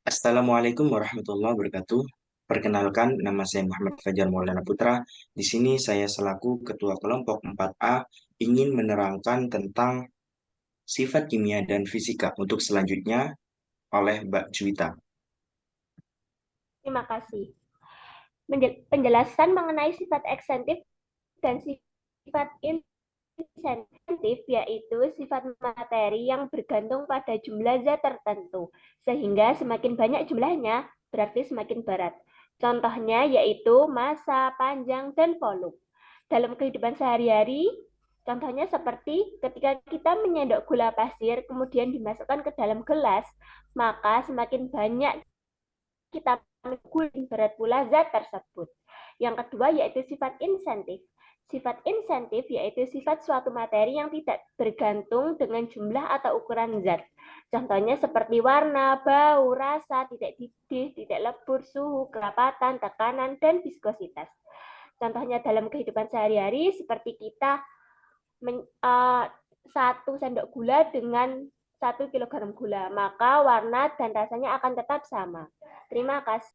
Assalamualaikum warahmatullahi wabarakatuh. Perkenalkan, nama saya Muhammad Fajar Maulana Putra. Di sini saya selaku Ketua Kelompok 4A ingin menerangkan tentang sifat kimia dan fisika untuk selanjutnya oleh Mbak Juwita. Terima kasih. Penjelasan mengenai sifat eksentif dan sifat insentif yaitu sifat materi yang bergantung pada jumlah zat tertentu, sehingga semakin banyak jumlahnya berarti semakin berat. Contohnya yaitu massa, panjang, dan volume. Dalam kehidupan sehari-hari, contohnya seperti ketika kita menyendok gula pasir kemudian dimasukkan ke dalam gelas, maka semakin banyak kita mengukur berat pula zat tersebut. Yang kedua yaitu sifat insentif. Sifat insentif yaitu sifat suatu materi yang tidak bergantung dengan jumlah atau ukuran zat. Contohnya seperti warna, bau, rasa, titik didih, titik lebur, suhu, kerapatan, tekanan, dan viskositas. Contohnya dalam kehidupan sehari-hari seperti kita satu sendok gula dengan 1 kilogram gula, maka warna dan rasanya akan tetap sama. Terima kasih.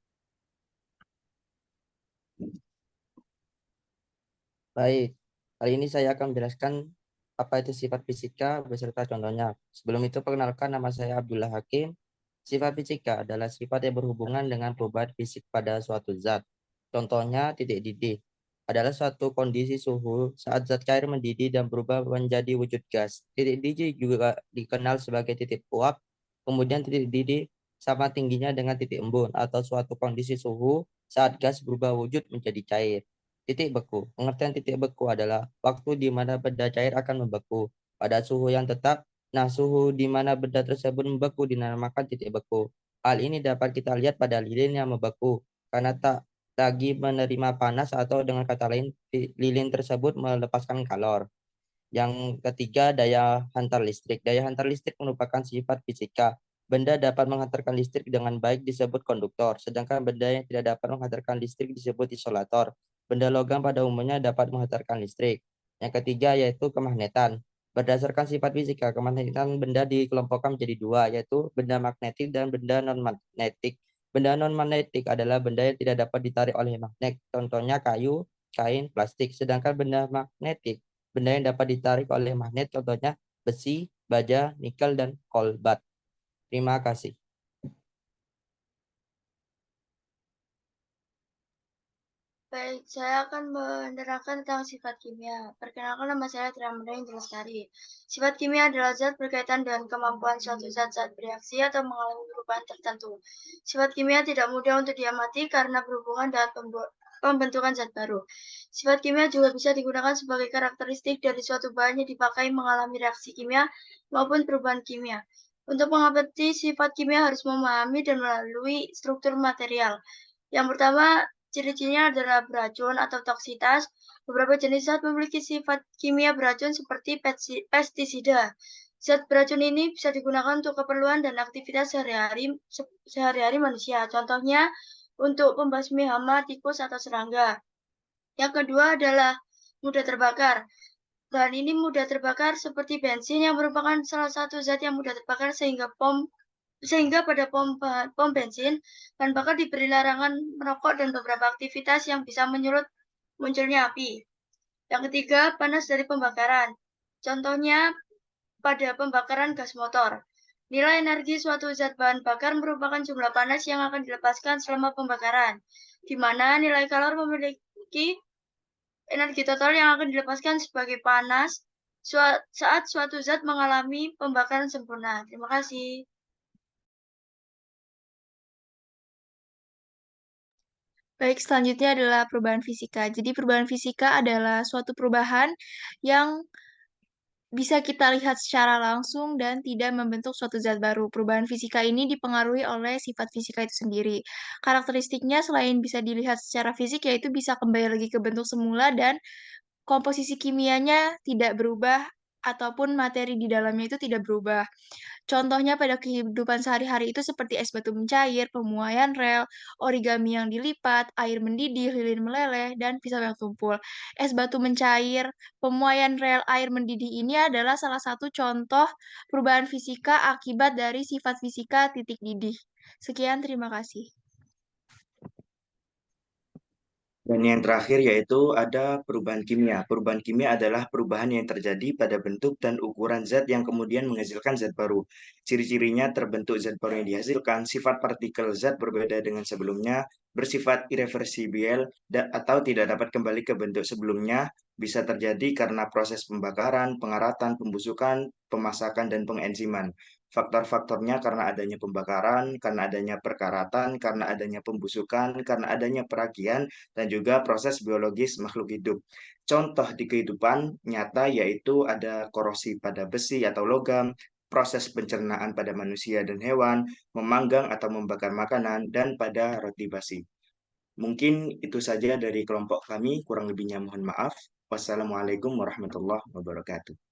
Baik, kali ini saya akan menjelaskan apa itu sifat fisika beserta contohnya. Sebelum itu, perkenalkan nama saya Abdullah Hakim. Sifat fisika adalah sifat yang berhubungan dengan perubahan fisik pada suatu zat. Contohnya, titik didih adalah suatu kondisi suhu saat zat cair mendidih dan berubah menjadi wujud gas. Titik didih juga dikenal sebagai titik uap. Kemudian titik didih sama tingginya dengan titik embun atau suatu kondisi suhu saat gas berubah wujud menjadi cair. Titik beku. Pengertian titik beku adalah waktu di mana benda cair akan membeku pada suhu yang tetap. Nah, suhu di mana benda tersebut membeku dinamakan titik beku. Hal ini dapat kita lihat pada lilin yang membeku karena tak lagi menerima panas atau dengan kata lain lilin tersebut melepaskan kalor. Yang ketiga, daya hantar listrik. Daya hantar listrik merupakan sifat fisika. Benda dapat menghantarkan listrik dengan baik disebut konduktor, sedangkan benda yang tidak dapat menghantarkan listrik disebut isolator. Benda logam pada umumnya dapat menghantarkan listrik. Yang ketiga yaitu kemagnetan. Berdasarkan sifat fisika, kemagnetan benda dikelompokkan menjadi dua, yaitu benda magnetik dan benda non-magnetik. Benda non-magnetik adalah benda yang tidak dapat ditarik oleh magnet, contohnya kayu, kain, plastik. Sedangkan benda magnetik, benda yang dapat ditarik oleh magnet, contohnya besi, baja, nikel, dan kolbat. Terima kasih. Baik, saya akan menerangkan tentang sifat kimia. Perkenalkan, nama saya Triamanda Indra Lestari. Sifat kimia adalah zat berkaitan dengan kemampuan suatu zat bereaksi atau mengalami perubahan tertentu. Sifat kimia tidak mudah untuk diamati karena berhubungan dengan pembentukan zat baru. Sifat kimia juga bisa digunakan sebagai karakteristik dari suatu bahan yang dipakai mengalami reaksi kimia maupun perubahan kimia. Untuk mengamati sifat kimia harus memahami dan melalui struktur material. Yang pertama, ciri-cirinya adalah beracun atau toksitas. Beberapa jenis zat memiliki sifat kimia beracun seperti pestisida. Zat beracun ini bisa digunakan untuk keperluan dan aktivitas sehari-hari manusia. Contohnya untuk pembasmi hama, tikus, atau serangga. Yang kedua adalah mudah terbakar. Bahan ini mudah terbakar seperti bensin yang merupakan salah satu zat yang mudah terbakar sehingga pada pom bensin, bahan bakar diberi larangan merokok dan beberapa aktivitas yang bisa menyulut munculnya api. Yang ketiga, panas dari pembakaran. Contohnya pada pembakaran gas motor. Nilai energi suatu zat bahan bakar merupakan jumlah panas yang akan dilepaskan selama pembakaran, di mana nilai kalor memiliki energi total yang akan dilepaskan sebagai panas saat suatu zat mengalami pembakaran sempurna. Terima kasih. Baik, selanjutnya adalah perubahan fisika. Jadi perubahan fisika adalah suatu perubahan yang bisa kita lihat secara langsung dan tidak membentuk suatu zat baru. Perubahan fisika ini dipengaruhi oleh sifat fisika itu sendiri. Karakteristiknya selain bisa dilihat secara fisik, yaitu bisa kembali lagi ke bentuk semula dan komposisi kimianya tidak berubah ataupun materi di dalamnya itu tidak berubah. Contohnya pada kehidupan sehari-hari itu seperti es batu mencair, pemuaian rel, origami yang dilipat, air mendidih, lilin meleleh, dan pisau yang tumpul. Es batu mencair, pemuaian rel, air mendidih ini adalah salah satu contoh perubahan fisika akibat dari sifat fisika titik didih. Sekian, terima kasih. Dan yang terakhir yaitu ada perubahan kimia. Perubahan kimia adalah perubahan yang terjadi pada bentuk dan ukuran zat yang kemudian menghasilkan zat baru. Ciri-cirinya terbentuk zat baru yang dihasilkan, sifat partikel zat berbeda dengan sebelumnya, bersifat irreversibel atau tidak dapat kembali ke bentuk sebelumnya, bisa terjadi karena proses pembakaran, pengaratan, pembusukan, pemasakan, dan pengenziman. Faktor-faktornya karena adanya pembakaran, karena adanya perkaratan, karena adanya pembusukan, karena adanya peragian, dan juga proses biologis makhluk hidup. Contoh di kehidupan nyata yaitu ada korosi pada besi atau logam, proses pencernaan pada manusia dan hewan, memanggang atau membakar makanan, dan pada roti basi. Mungkin itu saja dari kelompok kami, kurang lebihnya mohon maaf. Wassalamualaikum warahmatullahi wabarakatuh.